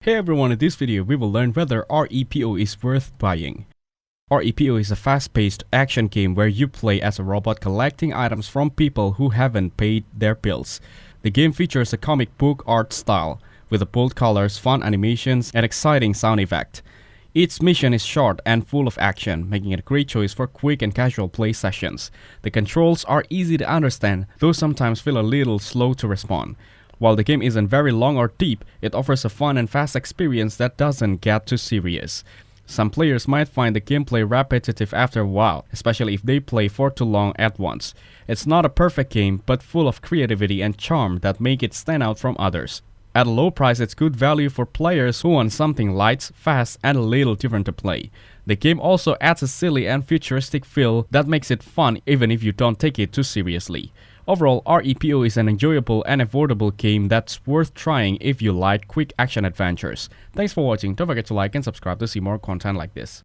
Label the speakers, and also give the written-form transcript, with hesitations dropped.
Speaker 1: Hey everyone, in this video we will learn whether R.E.P.O is worth buying. R.E.P.O is a fast-paced action game where you play as a robot collecting items from people who haven't paid their bills. The game features a comic book art style, with bold colors, fun animations, and exciting sound effects. Each mission is short and full of action, making it a great choice for quick and casual play sessions. The controls are easy to understand, though sometimes feel a little slow to respond. While the game isn't very long or deep, it offers a fun and fast experience that doesn't get too serious. Some players might find the gameplay repetitive after a while, especially if they play for too long at once. It's not a perfect game, but full of creativity and charm that make it stand out from others. At a low price, it's good value for players who want something light, fast, and a little different to play. The game also adds a silly and futuristic feel that makes it fun even if you don't take it too seriously. Overall, R.E.P.O is an enjoyable and affordable game that's worth trying if you like quick action adventures. Thanks for watching, don't forget to like and subscribe to see more content like this.